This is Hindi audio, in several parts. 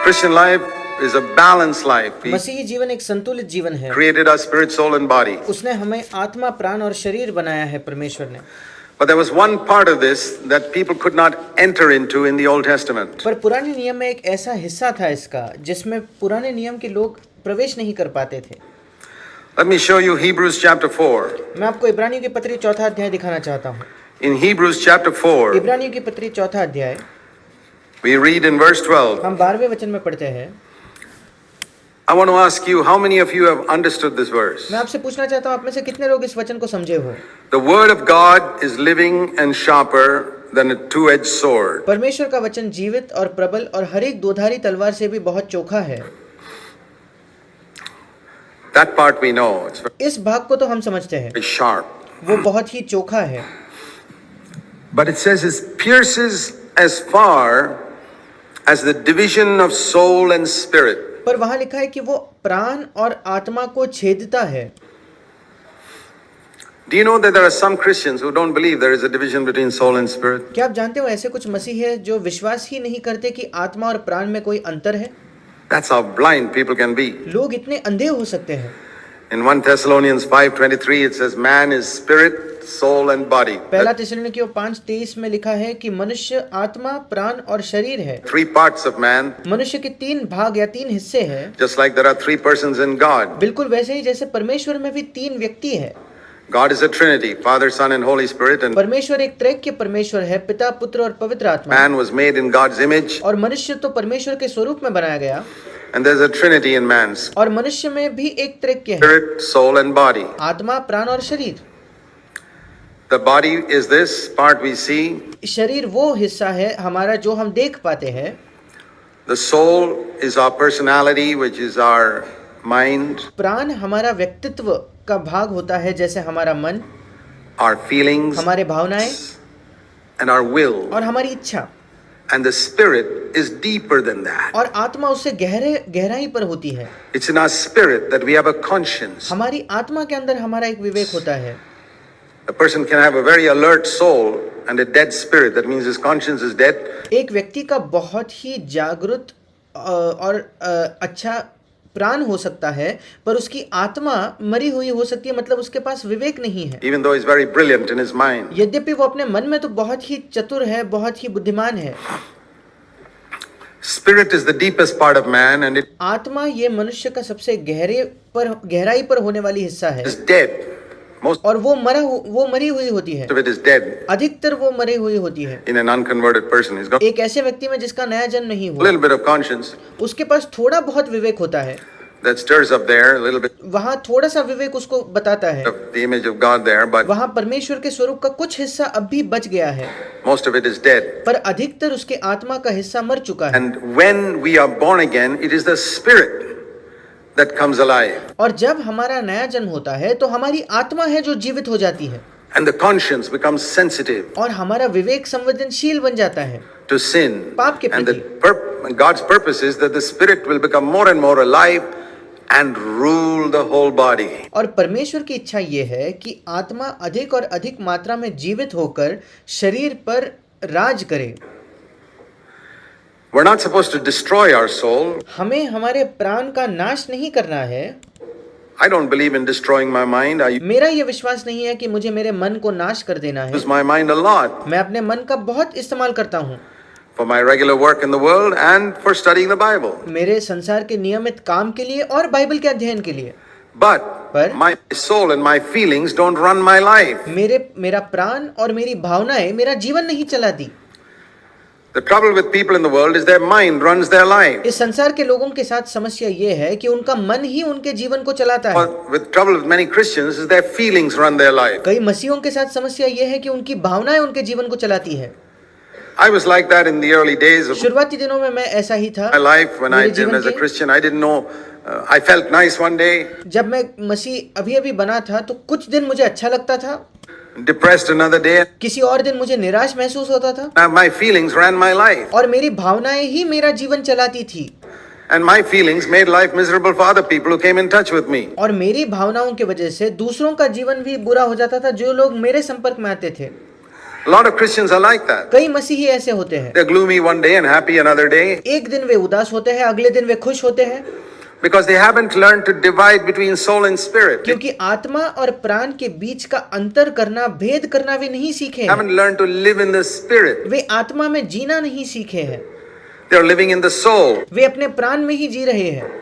Christian life is a balanced life. He मसीही जीवन एक संतुलित जीवन है। created us spirit, soul, and body. उसने हमें आत्मा, प्राण और शरीर बनाया है परमेश्वर ने। But there was one part of this that people could not enter into in the Old Testament. पर पुराने नियम में एक ऐसा हिस्सा था इसका जिसमें पुराने नियम के लोग प्रवेश नहीं कर पाते थे। Let me show you Hebrews chapter 4. मैं आपको इब्रानियों की पत्री 4 अध्याय दिखाना चाहता हूँ। In Hebrews chapter 4, इब्रानियों की पत्री 4 अध्याय we read in verse 12. हम 12वें वचन में पढ़ते हैं। I want to ask you, how many of you have understood this verse? मैं आपसे पूछना चाहता हूँ, आप में से कितने लोग इस वचन को समझे हो? The word of God is living and sharper than a two-edged sword. परमेश्वर का वचन जीवित और प्रबल और हर एक दोधारी तलवार से भी बहुत चोखा है। That part we know. It's इस भाग को तो हम समझते हैं, very sharp. वो बहुत ही चोखा है। But it says it pierces as far as the division of soul and spirit. पर वहां लिखा है कि वो प्राण और आत्मा को छेदता है। Do you know that there are some Christians who don't believe there is a division between soul and spirit? क्या आप जानते हो ऐसे कुछ मसीह है जो विश्वास ही नहीं करते कि आत्मा और प्राण में कोई अंतर है? That's how blind people can be. लोग इतने अंधे हो सकते हैं। In 1 Thessalonians 5:23 it says man is spirit, soul and body. पहला थिस्सलुनीकियों 5:23 में लिखा है कि मनुष्य आत्मा, प्राण और शरीर है। Three parts of man, मनुष्य के 3 भाग या 3 हिस्से हैं। just like there are three persons in God. बिल्कुल वैसे ही जैसे परमेश्वर में भी 3 व्यक्ति है। God is a Trinity, Father, Son and Holy Spirit, and परमेश्वर एक त्रैक्य परमेश्वर है, पिता, पुत्र और पवित्र आत्मा। man was made in God's image, और मनुष्य तो परमेश्वर के स्वरूप में बनाया गया। and there's a Trinity in man's और मनुष्य में भी एक त्रैक्य है, spirit, soul and body. आत्मा, प्राण और शरीर। The body is this part we see. शरीर वो हिस्सा है हमारा जो हम देख पाते हैं। The soul is our personality, which is our mind, प्राण हमारा व्यक्तित्व का भाग होता है, जैसे हमारा मन, our feelings, हमारे भावनाएं and our will. और हमारी इच्छा। And the spirit is deeper than that. और आत्मा उससे गहराई पर होती है। It's in our spirit that we have a conscience. हमारी आत्मा के अंदर हमारा एक विवेक होता है। A person can have a very alert soul and a dead spirit. That means his conscience is dead. एक व्यक्ति का बहुत ही जागरूक और अच्छा प्राण हो सकता है, पर उसकी आत्मा मरी हुई हो सकती है, मतलब उसके पास विवेक नहीं है। Even though he's very brilliant in his mind. यद्यपि वो अपने मन में तो बहुत ही चतुर है, बहुत ही बुद्धिमान है। Spirit is the deepest part of man and it आत्मा ये मनुष्य का सबसे गहराई पर होने वाली हिस्सा है। is dead. Most और वो मरी हुई होती है। of it is dead अधिकतर वो मरी हुई होती है। in an unconverted person. He's got एक ऐसे व्यक्ति में जिसका नया जन्म नहीं a हुआ, little bit of conscience उसके पास थोड़ा बहुत विवेक होता है। that stirs up there, a little bit वहाँ थोड़ा सा विवेक उसको बताता है। of the image of God there, but वहाँ परमेश्वर के स्वरूप का कुछ हिस्सा अब भी बच गया है, most of it is dead. पर अधिकतर उसके आत्मा का हिस्सा मर चुका है। And when we are born again, it is the spirit that comes alive. और जब हमारा नया जन्म होता है तो हमारी आत्मा है जो जीवित हो जाती है, And the conscience becomes sensitive और हमारा विवेक संवेदनशील बन जाता है to sin. पाप के And प्रति। God's purpose is that the spirit will become more and more alive and rule the whole body. और परमेश्वर की इच्छा ये है कि आत्मा अधिक और अधिक मात्रा में जीवित होकर शरीर पर राज करे। We're not supposed to destroy our soul. हमें हमारे प्राण का नाश नहीं करना है। I don't believe in destroying my mind. I मेरा ये विश्वास नहीं है कि मुझे मेरे मन को नाश कर देना है। use my mind a lot मैं अपने मन का बहुत इस्तेमाल करता हूँ, for my regular work in the world and for studying the Bible. मेरे संसार के नियमित काम के लिए और बाइबल के अध्ययन के लिए। But my soul and my feelings don't run my life. मेरा प्राण और मेरी भावनाएं मेरा जीवन नहीं चलाती। The trouble with people in the world is their mind runs their life. इस संसार के लोगों के साथ समस्या ये है कि उनका मन ही उनके जीवन को चलाता है। But with trouble with many Christians is their feelings run their life. कई मसीहों के साथ समस्या ये है कि उनकी भावनाएं उनके जीवन को चलाती है। I was like that in the early days of शुरुआती दिनों में मैं ऐसा ही था। my life when I मेरे did जीवन as a के Christian. I didn't know. I felt nice one day, जब मैं मसीह अभी बना था तो कुछ दिन मुझे अच्छा लगता था, depressed another day. किसी और दिन मुझे निराश महसूस होता था, Now my feelings ran my life. और मेरी भावनाएं ही मेरा जीवन चलाती थी। And my feelings made life miserable for other people who came in touch with me. और मेरी भावनाओं की वजह से दूसरों का जीवन भी बुरा हो जाता था जो लोग मेरे संपर्क में आते थे। A lot of Christians are like that. कई मसीही ऐसे होते हैं, They're gloomy one day and happy another day एक दिन वे उदास होते हैं, अगले दिन वे खुश होते हैं, because they haven't learned to divide between soul and spirit. They क्योंकि आत्मा और प्राण के बीच का अंतर करना, भेद करना वे नहीं सीखे हैं। haven't learned to live in the spirit. वे आत्मा में जीना नहीं सीखे हैं, They're living in the soul. वे अपने प्राण में ही जी रहे हैं।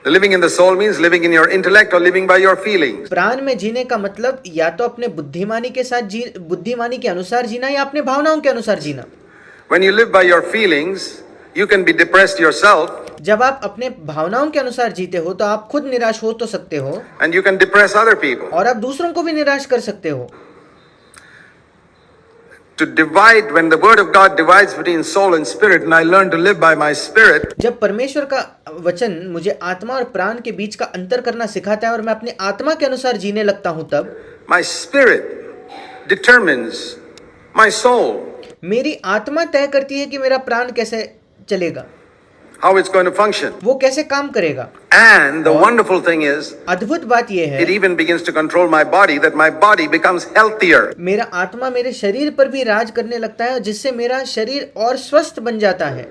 The living in the soul means living in your intellect or living by your feelings. प्राण में जीने का मतलब या तो अपने बुद्धिमानी के साथ बुद्धिमानी के अनुसार जीना या अपने भावनाओं के अनुसार जीना। When you live by your feelings, you can be depressed yourself जब आप अपने भावनाओं के अनुसार जीते हो तो आप खुद निराश हो तो सकते हो and you can depress other people. और आप दूसरों को भी निराश कर सकते हो। To divide, when the word of God divides between soul and spirit, and I learn to live by my spirit, जब परमेश्वर का वचन मुझे आत्मा और प्राण के बीच का अंतर करना सिखाता है और मैं अपनी आत्मा के अनुसार जीने लगता हूं, तब my spirit determines my soul, मेरी आत्मा तय करती है कि मेरा प्राण कैसे चलेगा, how it's going to function. वो कैसे काम करेगा। And the wonderful thing is, अद्भुत बात यह है, it even begins to control my body, that my body becomes healthier. मेरा आत्मा मेरे शरीर पर भी राज करने लगता है, जिससे मेरा शरीर और स्वस्थ बन जाता है।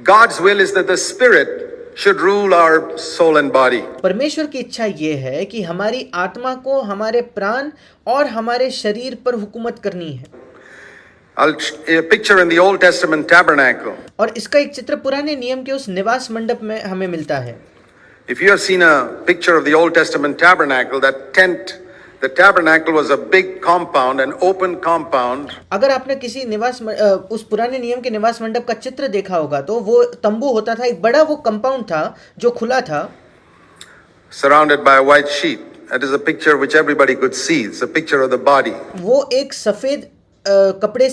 God's will is that the spirit should rule our soul and body. परमेश्वर की इच्छा ये है कि हमारी आत्मा को हमारे प्राण और हमारे शरीर पर हुकूमत करनी है। A picture in the Old Testament tabernacle. और इसका एक चित्र पुराने नियम के उस निवास मंडप में हमें मिलता है। If you have seen a picture of the Old Testament tabernacle, that tent, the tabernacle was a big compound, an open compound. अगर आपने किसी उस पुराने नियम के निवास मंडप का चित्र देखा होगा तो वो तंबू होता था, एक बड़ा वो कंपाउंड था जो खुला था, surrounded by a white sheet. That is a picture which everybody could see. It's a picture of the body. वो एक सफेद कपड़े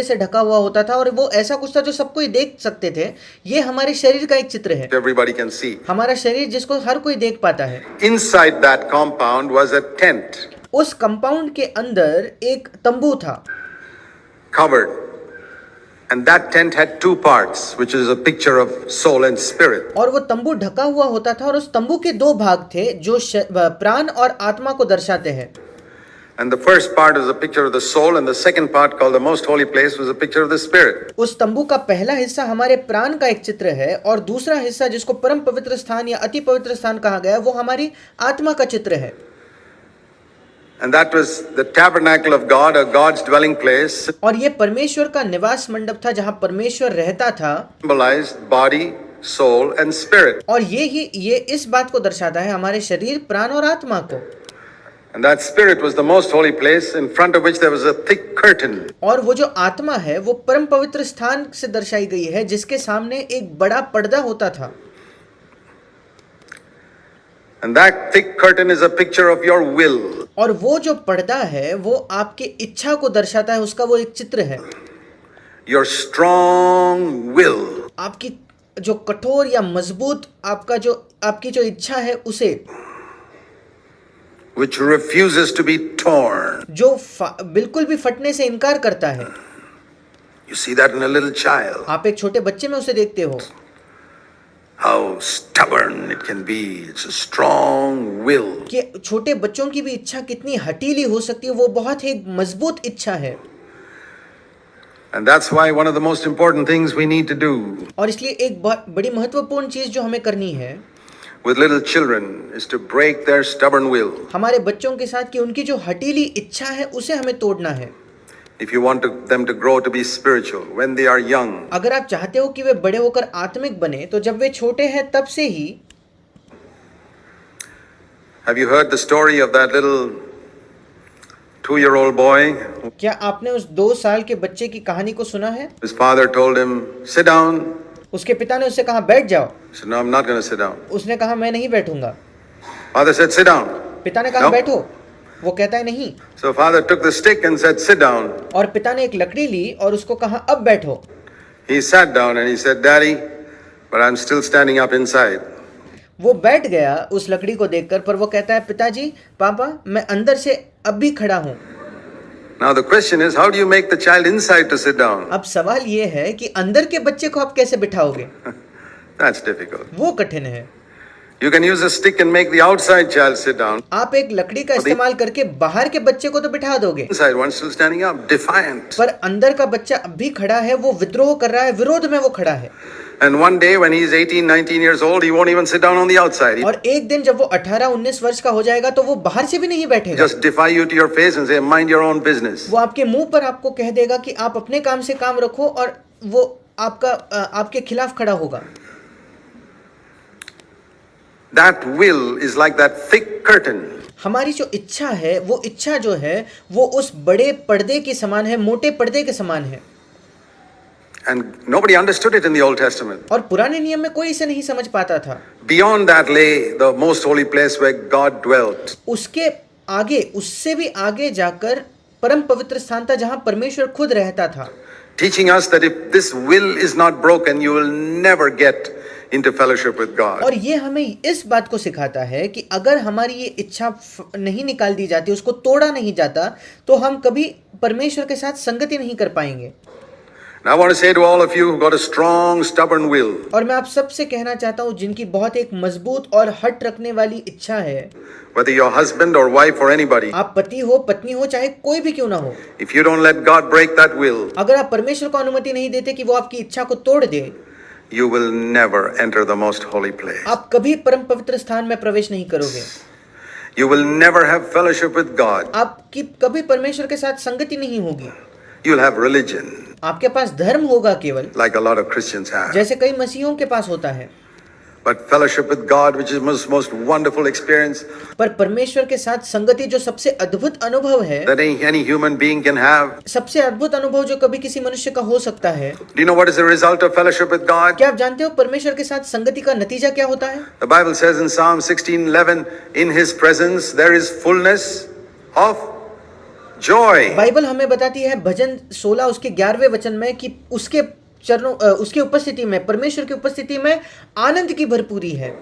से ढका हुआ होता था और वो ऐसा कुछ था जो सब कोई देख सकते थे। ये हमारे शरीर का एक चित्र है, Everybody can see. हमारा शरीर जिसको हर कोई देख पाता है। Inside that compound was a tent, उस कंपाउंड के अंदर एक तंबू था, covered. And that tent had two parts, which is a picture of soul and spirit. और वो तंबू ढका हुआ होता था और उस तंबू के दो भाग थे जो प्राण और आत्मा को दर्शाते हैं। And the first part is a picture of the soul, and the second part, called the most holy place, was a picture of the spirit. उस तंबू का पहला हिस्सा हमारे प्राण का एक चित्र है और दूसरा हिस्सा जिसको परम पवित्र स्थान या अति पवित्र स्थान कहा गया है वो हमारी आत्मा का चित्र है। And that was the tabernacle of God, or God's dwelling place, और ये परमेश्वर का निवास मंडप था जहाँ परमेश्वर रहता था, symbolized body, soul, and spirit. और ये इस बात को दर्शाता है हमारे शरीर, प्राण और आत्मा को। And that spirit was the most holy place, in front of which there was a thick curtain. और वो जो आत्मा है वो परम पवित्र स्थान से दर्शाई गई है जिसके सामने एक बड़ा पर्दा होता था। And that thick curtain is a picture of your will. और वो जो पर्दा है वो आपके इच्छा को दर्शाता है, उसका वो एक चित्र है। Your strong will. आपकी जो कठोर या मजबूत आपकी जो इच्छा है उसे, Which refuses to be torn. जो बिल्कुल भी फटने से इनकार करता है। You see that in a little child. आप एक छोटे बच्चे में उसे देखते हो, How stubborn it can be. It's a strong will. कि छोटे बच्चों की भी इच्छा कितनी हठीली हो सकती है, वो बहुत ही मजबूत इच्छा है। And that's why one of the most important things we need to do और इसलिए एक बड़ी महत्वपूर्ण चीज जो हमें करनी है with little children is to break their stubborn will. हमारे बच्चों के साथ कि उनकी जो हठीली इच्छा है उसे हमें तोड़ना है। If you want them to grow to be spiritual when they are young, अगर आप चाहते हो कि वे बड़े होकर आत्मिक बने तो जब वे छोटे हैं तब से ही। have you heard the story of that little 2-year-old boy? क्या आपने उस 2 साल के बच्चे की कहानी को सुना है? His father told him, "Sit down." उसके पिता ने उससे कहा बैठ जाओ। He said, "No, I'm not going to sit down." उसने कहा मैं नहीं बैठूंगा। Father said, "Sit down." पिता ने कहा No. बैठो, वो कहता है नहीं। So father took the stick and said, "Sit down." और पिता ने एक लकड़ी ली और उसको कहा अब बैठो। He sat down and he said, "Daddy, but I'm still standing up inside." वो बैठ गया उस लकड़ी को देखकर, पर वो कहता है पिताजी, पापा, मैं अंदर से अब भी खड़ा हूँ। Now the question is, how do you make the child inside to sit down? अब सवाल ये है कि अंदर के बच्चे को आप कैसे बिठाओगे? That's difficult. वो कठिन है। You can use a stick and make the outside child sit down. आप एक लकड़ी का इस्तेमाल करके बाहर के बच्चे को तो बिठा दोगे, Inside one still standing up, defiant. पर अंदर का बच्चा अब भी खड़ा है, वो विद्रोह कर रहा है, विरोध में वो खड़ा है। And one day when he's 18, 19 years old, he won't even sit down on the outside. और एक दिन जब वो 18-19 वर्ष का हो जाएगा तो वो बाहर से भी नहीं He'll बैठेगा, just defy you to your face and say, mind your own business. वो आपके मुंह पर आपको कह देगा कि आप अपने काम से काम रखो, और वो आपके खिलाफ खड़ा होगा। That will is like that thick curtain. हमारी जो इच्छा है, वो इच्छा जो है वो उस बड़े पर्दे के समान है, मोटे पर्दे के समान है। And nobody understood it in the Old Testament. और पुराने नियम में कोई इसे नहीं समझ पाता था। Beyond that lay the most holy place where God dwelt. उसके आगे, उससे भी आगे जाकर परम पवित्र स्थान था जहां परमेश्वर खुद रहता था, Teaching us that if this will is not broken, you will never get into fellowship with God. और ये हमें इस बात को सिखाता है कि अगर हमारी ये इच्छा नहीं निकाल दी जाती, उसको तोड़ा नहीं जाता, तो हम कभी परमेश्वर के साथ संगति नहीं कर पाएंगे। And I want to say to all of you who've got a strong, stubborn will, और मैं आप सबसे कहना चाहता हूँ जिनकी बहुत एक मजबूत और हट रखने वाली इच्छा है, whether you're husband or wife or anybody, आप पति हो, पत्नी हो, चाहे कोई भी क्यों ना हो, if you don't let God break that will, अगर आप परमेश्वर को अनुमति नहीं देते कि वो आपकी इच्छा को तोड़ दे, you will never enter the most holy place. आप कभी परम पवित्र स्थान में प्रवेश नहीं करोगे। You will never have fellowship with God. आपकी कभी परमेश्वर के साथ संगति नहीं होगी। You'll have religion, आपके पास धर्म होगा केवल, like a lot of Christians have. जैसे कई मसीहों के पास होता है, But fellowship with God, which is most wonderful experience पर परमेश्वर के साथ संगति जो सबसे अद्भुत अनुभव है, that any human being can have. सबसे अद्भुत अनुभव जो कभी किसी मनुष्य का हो सकता है। Do you know what is the result of fellowship with God? क्या आप जानते हो परमेश्वर के साथ संगति का नतीजा क्या होता है? The Bible says in Psalm 16:11, in His presence there is fullness of joy. Bible हमें बताती है भजन 16 उसके 11वें वचन में कि उसके चरणों उसकी उपस्थिति में, परमेश्वर की उपस्थिति में आनंद की भरपूरी है।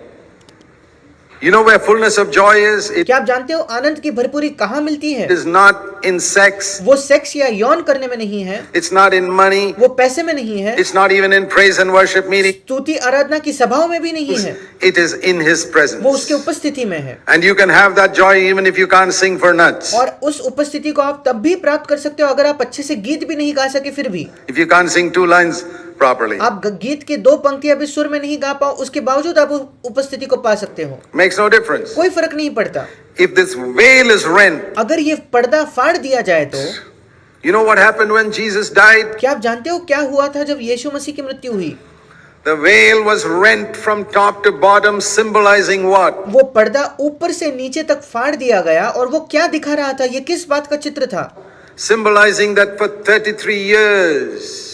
You know where fullness of joy is? It क्या आप जानते हो आनंद की भरपूरी कहाँ मिलती है? is not in sex. वो सेक्स या यौन करने में नहीं है, It's not in money. वो पैसे में नहीं है, It's not even in praise and worship meeting. स्तुति आराधना की सभाओं में भी नहीं है, It is in His वो उसके presence. उपस्थिति में है। And you can have that joy even if you can't sing for nuts. और उस उपस्थिति को आप तब भी प्राप्त कर सकते हो अगर आप अच्छे से गीत भी नहीं गा सके, फिर भी If you can't sing 2 lines properly. आप गीत के 2 पंक्तियां भी सुर में नहीं गा पाओ, उसके बावजूद आप उपस्थिति को पा सकते हो, Makes no difference. कोई फर्क नहीं पड़ता। If this veil is rent, अगर ये पर्दा फाड़ दिया जाए तो you know what happened when Jesus died? क्या आप जानते हो क्या हुआ था जब यीशु मसीह की मृत्यु हुई? The veil was rent from top to bottom, symbolizing what? वो पर्दा ऊपर से नीचे तक फाड़ दिया गया, और वो क्या दिखा रहा था? ये किस बात का चित्र था? Symbolizing that for 33 years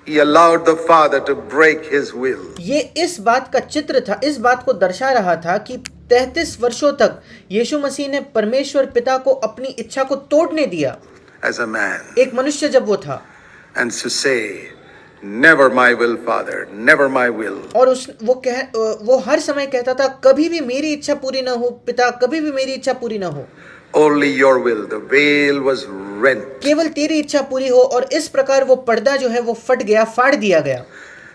He allowed the Father to break His will. ये इस बात का चित्र था, इस बात को दर्शा रहा था कि 33 वर्षों तक यीशु मसीह ने परमेश्वर पिता को अपनी इच्छा को तोड़ने दिया, As a man, एक मनुष्य जब वो था, and to say, never my will, Father, never my will. और वो हर समय कहता था, कभी भी मेरी इच्छा पूरी ना हो पिता, कभी भी मेरी इच्छा पूरी ना हो, Only your will. The veil was rent. केवल तेरी इच्छा पूरी हो। और इस प्रकार वो पर्दा जो है वो फट गया, फाड़ दिया गया।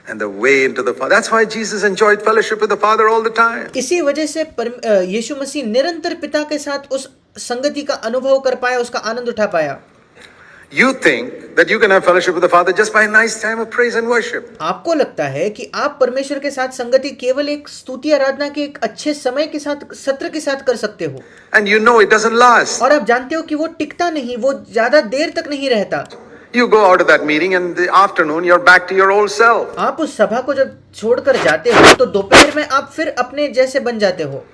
And the way into the Father. That's why Jesus enjoyed fellowship with the Father all the time. इसी वजह से यीशु मसीह निरंतर पिता के साथ उस संगति का अनुभव कर पाया, उसका आनंद उठा पाया। You think that you can have fellowship with the Father just by a nice time of praise and worship. आपको लगता है कि आप परमेश्वर के साथ संगति केवल एक स्तुति आराधना के एक अच्छे समय के साथ, सत्र के साथ कर सकते हो, And you know it doesn't last. और आप जानते हो कि वो टिकता नहीं, वो ज्यादा देर तक नहीं रहता। You go out of that meeting and in the afternoon you're back to your old self. आप उस सभा को जब छोड़कर जाते हो तो दोपहर में आप फिर अपने जैसे बन जाते हो।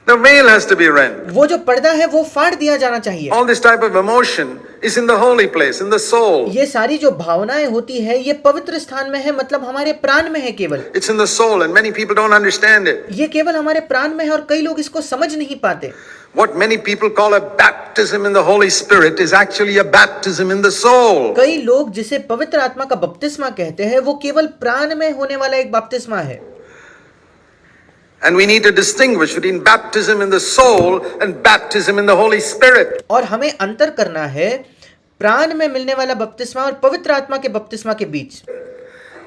The veil has to be rent. वो जो पर्दा है वो फाड़ दिया जाना चाहिए। All this type of emotion is in the holy place, in the soul. ये सारी जो भावनाएं होती है ये पवित्र स्थान में है, मतलब हमारे प्राण में है केवल। It's in the soul and many people don't understand it. ये केवल हमारे प्राण में है और कई लोग इसको समझ नहीं पाते। What many people call a baptism in the Holy Spirit is actually a baptism in the soul. कई लोग जिसे पवित्र आत्मा का बपतिस्मा कहते हैं वो केवल प्राण में होने वाला एक बपतिस्मा है। And we need to distinguish between baptism in the soul and baptism in the Holy Spirit. और हमें अंतर करना है प्राण में मिलने वाला बपतिस्मा और पवित्र आत्मा के बपतिस्मा के बीच।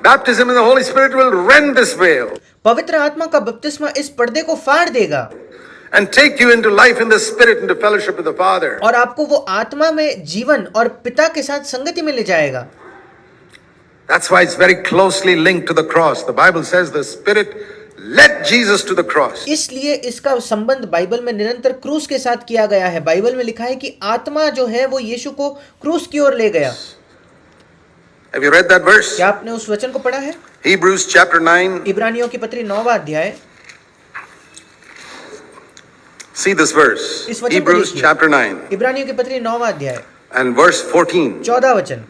Baptism in the Holy Spirit will rend this veil पवित्र आत्मा का बपतिस्मा इस पर्दे को फाड़ देगा and take you into life in the Spirit, into fellowship with the Father. और आपको वो आत्मा में जीवन और पिता के साथ संगति में ले जाएगा. That's why it's very closely linked to the cross. The Bible says the Spirit led Jesus to the cross. इसलिए इसका संबंध बाइबल में निरंतर क्रूस के साथ किया गया है. बाइबल में लिखा है कि आत्मा जो है वो यीशु को क्रूस की ओर ले गया. Have you read that verse? क्या आपने उस वचन को पढ़ा है? Hebrews chapter 9. इब्रानियों की पत्री 9वां अध्याय. See this verse. इस वचन को Hebrews देखिए. chapter 9 इब्रानियों की पत्री 9वां अध्याय and verse 14. 14 वचन.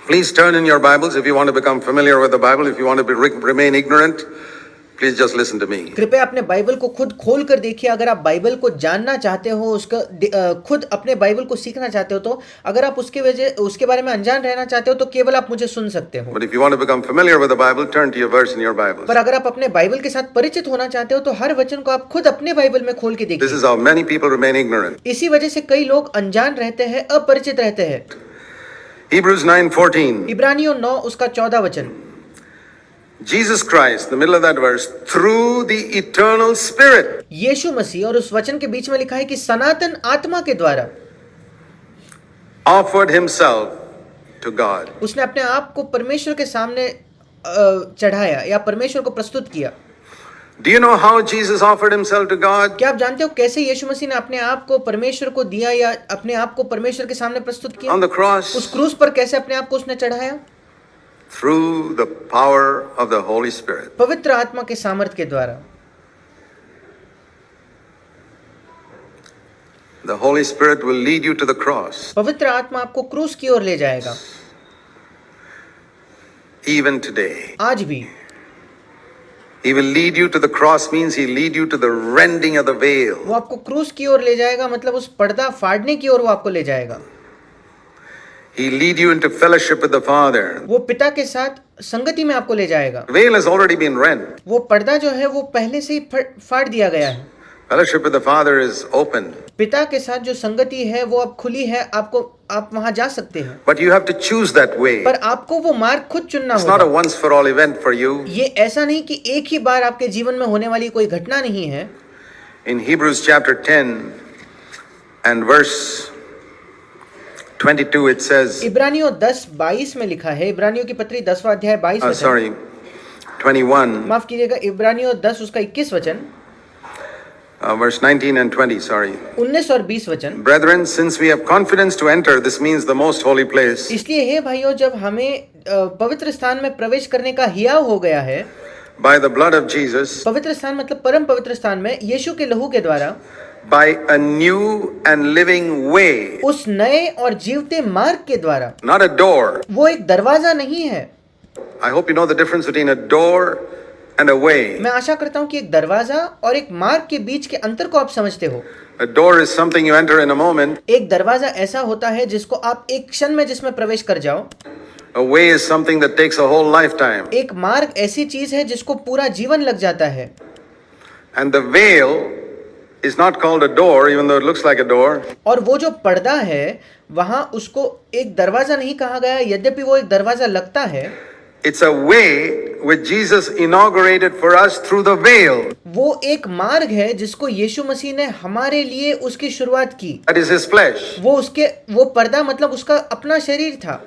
Please turn in your Bibles if you want to become familiar with the Bible. If you want to remain ignorant, please just listen to me. कृपया अपने बाइबल को खुद खोल कर देखिए. अगर आप बाइबल को जानना चाहते हो, उसका खुद अपने बाइबल को सीखना चाहते हो, तो अगर आप उसके बारे में अनजान रहना चाहते हो तो केवल आप मुझे सुन सकते हो. But if you want to become familiar with the Bible, turn to your verse in your Bible. पर अगर आप अपने बाइबल के साथ परिचित होना चाहते हो तो हर वचन को आप खुद अपने बाइबल में खोल के This देखिए. is how many people remain ignorant. इसी वजह से कई लोग अनजान रहते हैं, अपरिचित रहते हैं. Hebrews 9:14. इब्रानियों 9 उसका 14 वचन. Jesus Christ, the middle of that verse, through the eternal Spirit. यीशु मसीह, और उस वचन के बीच में लिखा है कि सनातन आत्मा के द्वारा Offered himself to God. उसने अपने आप को परमेश्वर के सामने चढ़ाया या परमेश्वर को प्रस्तुत किया. Do you know how Jesus offered himself to God? क्या आप जानते हो कैसे यीशु मसीह ने अपने आप को परमेश्वर को दिया या अपने आप को परमेश्वर के सामने प्रस्तुत किया? On the cross. उस क्रूस पर कैसे अपने आप को उसने चढ़ाया? Through the power of the Holy Spirit. पवित्र आत्मा के सामर्थ के द्वारा. The Holy Spirit will lead you to the cross. पवित्र आत्मा आपको क्रूस की ओर ले जाएगा. Even today. आज भी. He will lead you to the cross means he lead you to the rending of the veil. वो आपको क्रूस की ओर ले जाएगा, मतलब उस पर्दा फाड़ने की ओर वो आपको ले जाएगा. He lead you into fellowship with the Father. वो पिता के साथ संगति में आपको ले जाएगा. Veil has already been rent. वो पर्दा जो है वो पहले से ही फाड़ दिया गया है. Fellowship with the Father is open. पिता के साथ जो संगति है वो अब खुली है. आप वहां जा सकते हैं. But you have to choose that way. पर आपको वो मार्ग खुद चुनना It's not a होगा. once for all event for you. ये ऐसा नहीं कि एक ही बार आपके जीवन में होने वाली कोई घटना नहीं है. In Hebrews chapter 10 and verse 22 it says. इब्रानियों 10:22 में लिखा है. इब्रानियों की पत्री 10वां अध्याय 22 वचन. Sorry, 21. माफ कीजिएगा, इब्रानियों 10 उसका 21 वचन. Verse 19 and 20, sorry. 19 और 20 वचन. Brethren, since we have confidence to enter, this means the most holy place. इसलिए हे भाइयों, जब हमें पवित्र स्थान में प्रवेश करने का हियाव हो गया है, By the blood of Jesus, पवित्र स्थान मतलब परम पवित्र स्थान में यीशु के लहू के द्वारा, by a new and living way. उस नए और जीवते मार्ग के द्वारा. Not a door. वो एक दरवाजा नहीं है. I hope you know the difference between a door and a way. मैं आशा करता हूँ कि एक दरवाजा और एक मार्ग के बीच के अंतर को आप समझते हो. A door is something you enter in a moment. एक दरवाजा ऐसा होता है जिसको आप एक क्षण में जिसमें प्रवेश कर जाओ. A way is something that takes a whole lifetime. एक मार्ग ऐसी चीज है जिसको पूरा जीवन लग जाता है. And the veil is not called a door, even though it looks like a door. और वो जो पर्दा है वहां उसको एक दरवाजा नहीं कहा गया, यद्यपि वो एक दरवाजा लगता है. It's a way which Jesus inaugurated for us through the veil. वो एक मार्ग है जिसको यीशु मसीह ने हमारे लिए उसकी शुरुआत की. That is his flesh. वो पर्दा मतलब उसका अपना शरीर था.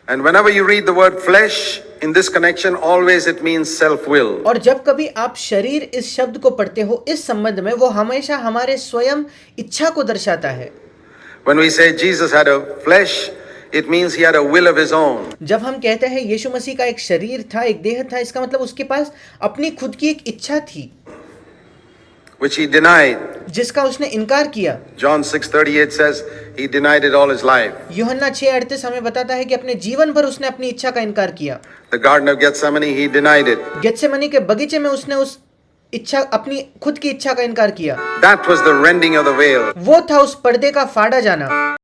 And whenever you read the word flesh in this connection, always it means self-will. और जब कभी आप शरीर इस शब्द को पढ़ते हो इस संबंध में, वो हमेशा हमारे स्वयं इच्छा को दर्शाता है. When we say Jesus had a flesh, it means he had a will of his own. जब हम कहते हैं यीशु मसीह का एक शरीर था, एक देह था, इसका मतलब उसके पास अपनी खुद की एक इच्छा थी, which he denied. जिसका उसने इनकार किया. John 6:38 says he denied it all his life. यूहन्ना 6:38 हमें बताता है कि अपने जीवन भर उसने अपनी इच्छा का इनकार किया. The Garden of Gethsemane, he denied it. Gethsemane के बगीचे में उसने उस इच्छा, अपनी खुद की इच्छा का इनकार किया. That was the rending of the veil. वो था उस पर्दे का फाड़ा जाना.